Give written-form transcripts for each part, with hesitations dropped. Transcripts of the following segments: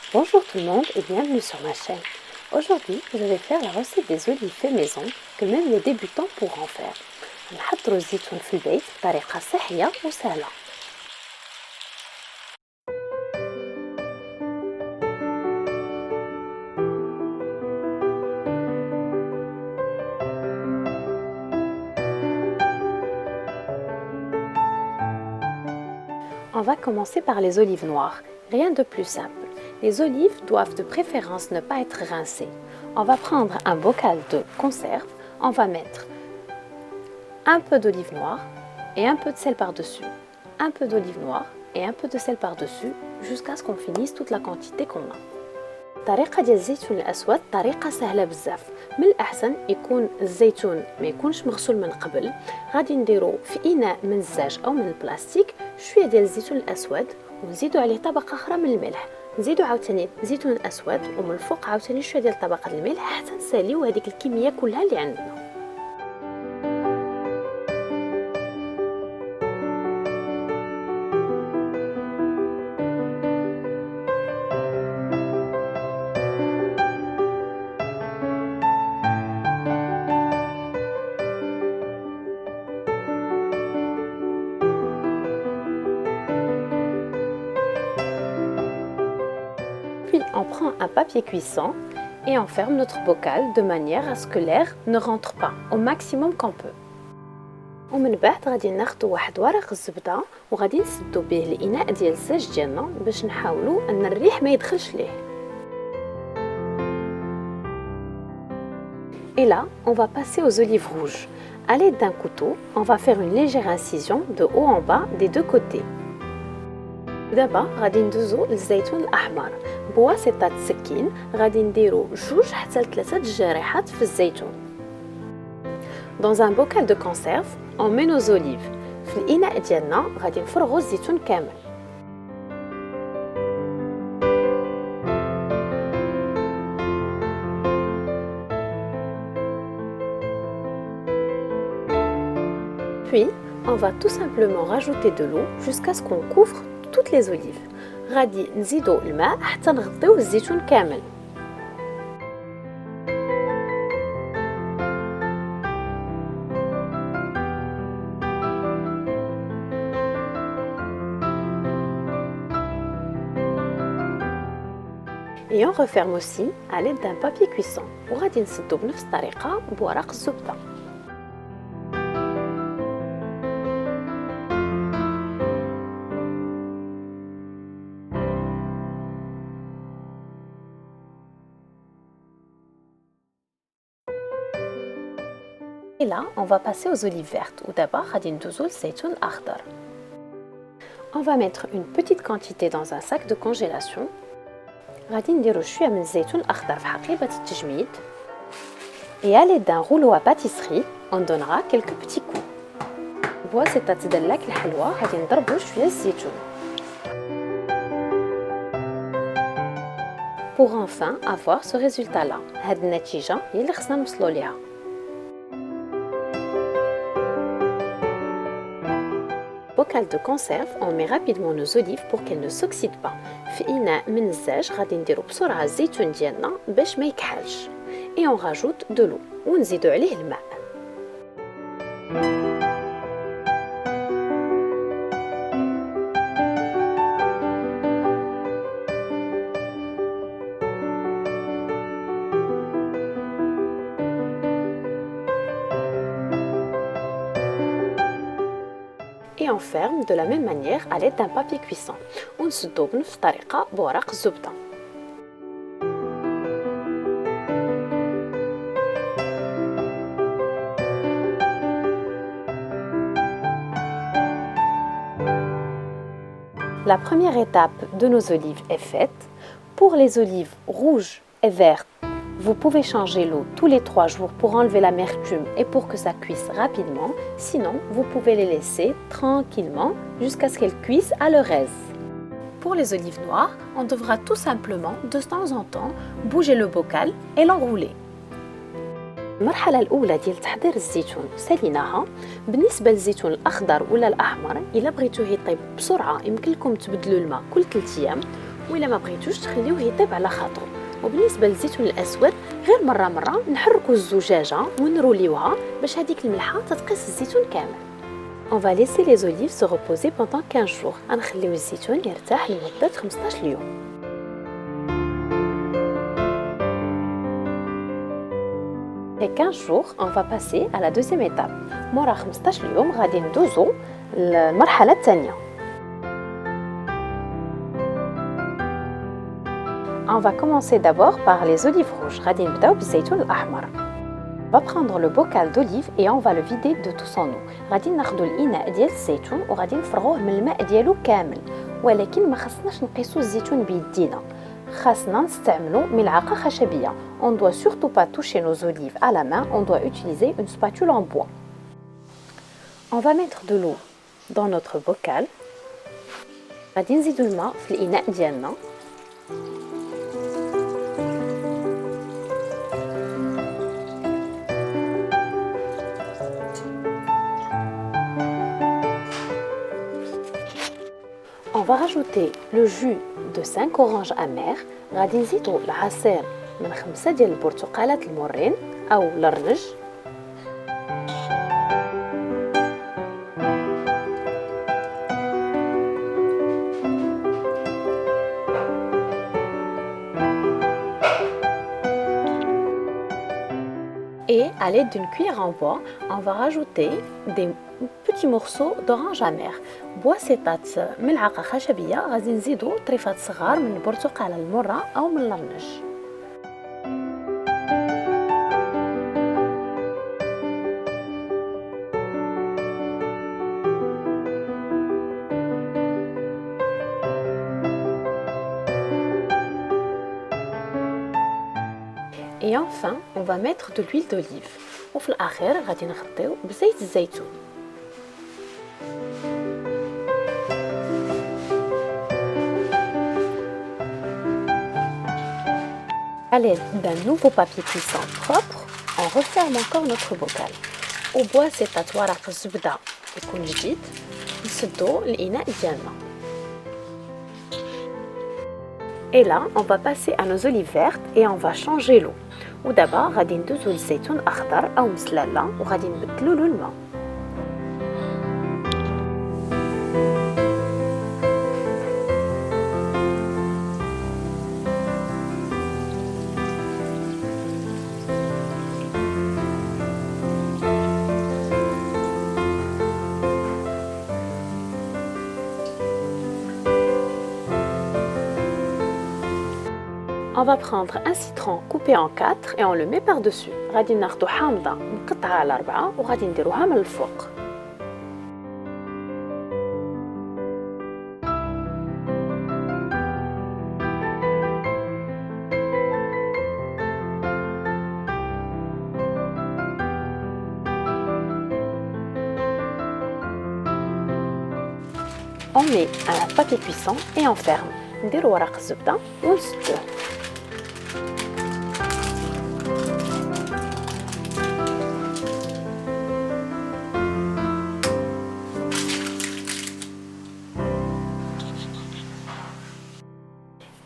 Bonjour tout le monde et bienvenue sur ma chaîne. Aujourd'hui, je vais faire la recette des olives fait maison que même les débutants pourront faire. نحضروا الزيتون في البيت بطريقة صحية وسهلة. On va commencer par les olives noires. Rien de plus simple. Les olives doivent de préférence ne pas être rincées. On va prendre un bocal de conserve. On va mettre un peu d'olive noire et un peu de sel par-dessus. Un peu d'olive noire et un peu de sel par-dessus jusqu'à ce qu'on finisse toute la quantité qu'on a. الطريقة ديال الزيتون الأسود طريقة سهلة بزاف. من الأحسن يكون الزيتون ما يكونش مغسول من قبل. غادي نديرو في إناء من الزاج أو من البلاستيك شوية ديال الزيتون الأسود ونزيدو عليه طبقة أخرى من الملح. نزيدو عاوتاني الزيتون الأسود ومن الفوق عاوتاني شوية ديال طبقة الملح حتى نساليو هذيك الكمية كلها اللي عندنا. Puis on prend un papier cuisson et on ferme notre bocal de manière à ce que l'air ne rentre pas au maximum qu'on peut. ومن بعد غادي ناخدو واحد ورق الزبده وغادي نسدو به الاناء ديال الزاج ديالنا باش نحاولوا ان الريح ما يدخلش ليه. Et là, on va passer aux olives rouges. À l'aide d'un couteau, on va faire une légère incision de haut en bas des deux côtés. دابا غادي ندوزو للزيتون الاحمر. بواسطه السكين غادي نديرو 2 حتى 3 جريحات في الزيتون. Dans un bocal de conserve, on met nos olives. في الإناء ديالنا غادي نفرغو الزيتون كامل. Puis, on va tout simplement rajouter de l'eau jusqu'à ce qu'on couvre toutes les olives. غادي نزيدو الماء حتى نغطيو الزيتون كامل. Et on referme aussi à l'aide d'un papier cuisson. وغادي نسدو بنفس الطريقة بورق الزبدة. Et là, on va passer aux olives vertes. Ou d'abord, غادي ندوزو للزيتون الأخضر. On va mettre une petite quantité dans un sac de congélation. غادي نديرو شويه من الزيتون الاخضر في حقيبه التجميد. Et à l'aide d'un rouleau à pâtisserie, on donnera quelques petits coups. بواسطه دلاك الحلوه غادي نضربو شويه الزيتون. Pour enfin avoir ce résultat là. هاد النتيجه هي اللي خصنا نوصلو ليها. Bocal de conserve, on met rapidement nos olives pour qu'elles ne s'oxydent pas. في إناء من الزاج غادي نديرو بسرعة الزيتون ديالنا باش ما يكحلش. Et on rajoute de l'eau ونزيدو عليه الماء. Et on ferme de la même manière à l'aide d'un papier cuisson. ونسدو بنفس الطريقة بورق الزبدة. La première étape de nos olives est faite. Pour les olives rouges et vertes, vous pouvez changer l'eau tous les 3 jours pour enlever l'amertume et pour que ça cuise rapidement. Sinon, vous pouvez les laisser tranquillement jusqu'à ce qu'elles cuisent à leur aise. Pour les olives noires, on devra tout simplement de temps en temps bouger le bocal et l'enrouler. المرحلة الأولى ديال تحضير الزيتون ساليناها. بالنسبة للزيتون الأخضر ولا الأحمر إلا بغيتوه يطيب بسرعة يمكن لكم تبدلوا الماء كل 3 أيام وإلا ما بغيتوش تخليوه يطيب على خاطره. وبالنسبة للزيتون الأسود غير مرة نحركو الزجاجة ونروليوها باش هذيك الملحة تتقيس الزيتون كامل. On va laisser les olives se reposer pendant 15 jours. غنخليو الزيتون يرتاح لمدة 15 يوم. Après 15 jours, on va passer à la deuxième étape. مورا 15 يوم غادي ندوزو للمرحلة الثانية. On va commencer d'abord par les olives rouges. غادي نبداو بالزيتون الأحمر. On va prendre le bocal d'olive et on va le vider de tout son eau. غادي ناخدو الإناء ديال الزيتون وغادي نفرغوه من الماء ديالو كامل، ولكن ما خصناش نقيسو الزيتون بيدينا. خاصنا نستعملو ملعقة خشبية. On doit surtout pas toucher nos olives à la main, on doit utiliser une spatule en bois. On va mettre de l'eau dans notre bocal. غادي نزيدو الماء في الإناء ديالنا. On va rajouter le jus de 5 oranges amères. غادي نزيدو العصير من 5 ديال البرتقالات المورين أو الرنج. Et à l'aide d'une cuillère en bois, on va rajouter des petits morceaux d'orange amère. بواسطة ملعقة خشبية غادي نزيدو طريفات صغار من البرتقالة المرة أو من الرنج. Et enfin, on va mettre de l'huile d'olive. وفي الأخير غادي نغطيو بزيت الزيتون. À l'aide d'un nouveau papier cuisson propre, on referme encore notre bocal. وبواسطة ورق الزبدة يكون جديد نسدو الإناء ديالنا. Et là, on va passer à nos olives vertes et on va changer l'eau. ودابا غادي ندوزو للزيتون أخضر أو مسلالة وغادي نبدلو له الماء. On va prendre un citron coupé en 4 et on le met par-dessus. غادي ناخدو حامضة نقطعها على 4 وغادي نديروها من الفوق. On met un papier cuisson et on ferme. نديرو ورق الزبدة ونسدوه.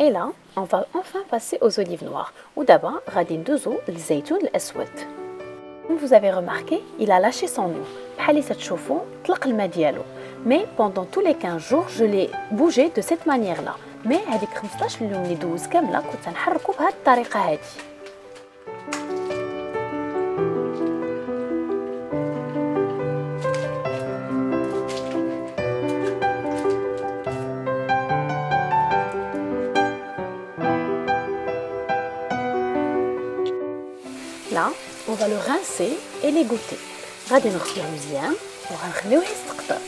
Et là, on va enfin passer aux olives noires. ودابا غادي ندوزو للزيتون الأسود. Comme vous avez remarqué, il a lâché son eau. بحال اللي تشوفوا طلق الماء ديالو. Mais pendant tous les 15 jours, je l'ai bougé de cette manière-là. Mais هذيك 15 يوم اللي دوز كاملة كنت نحركو بهذه الطريقة هذه. Là, on va le rincer et l'égoutter. غادي نغسلوه مزيان وغنخليوه يستقطر.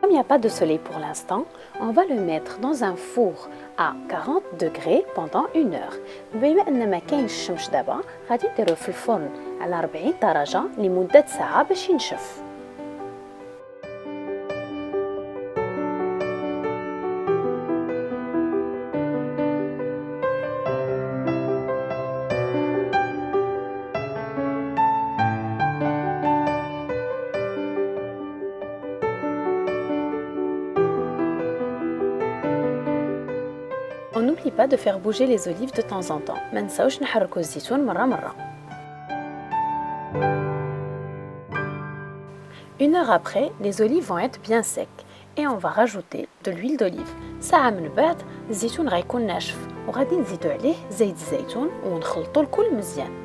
Comme il n'y a pas de soleil pour l'instant, on va le mettre dans un four à 40 degrés pendant 1 heure. بما أن ما كاينش الشمس دابا غادي نديروه في الفرن على 40 درجة لمدة ساعة باش ينشف. On n'oublie pas de faire bouger les olives de temps en temps. ما نساوش نحركوا الزيتون مرة. Une heure après, les olives vont être bien secs et on va rajouter de l'huile d'olive. ساعة من بعد الزيتون غيكون ناشف وغادي نزيدو عليه زيت الزيتون ونخلطو الكل مزيان.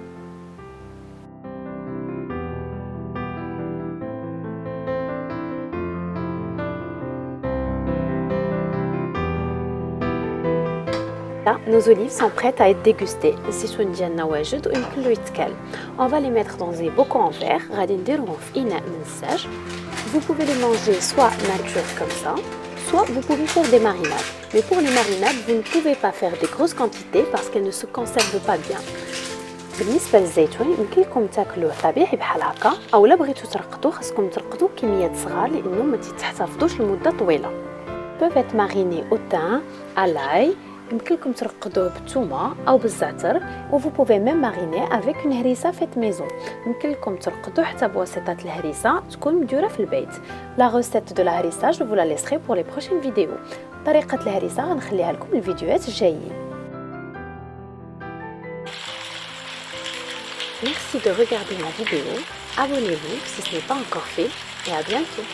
Nos olives sont prêtes à être dégustées. الزيتون ديالنا واجد ويمكن له يتكال. On va les mettre dans des bocaux en verre. غادي نديروهم في إناء منساج. Vous pouvez les manger soit nature comme ça, soit vous pouvez faire des marinades. Mais pour les marinades, vous ne pouvez pas faire des grosses quantités parce qu'elles ne se conservent pas bien. بالنسبة للزيتون يمكن لكم تاكلوه طبيعي بحال هكا أو لا بغيتو ترقدوه خاصكم ترقدوا كميات صغار لأنه ما تحتفظوش لمدة طويلة. Peuvent être marinés au thym, à l'ail. يمكن لكم ترقدوه بالثومه او بالزعتر و vous pouvez même mariner avec une harissa faite maison. يمكن لكم ترقدوه حتى بواسطه الهريسه تكون مديوره في البيت. La recette de la harissa je vous la laisserai pour les prochaines vidéos. طريقه الهريسه غنخليها لكم الفيديوهات الجايين. Merci de regarder ma vidéo. Abonnez-vous si ce n'est pas encore fait et à bientôt.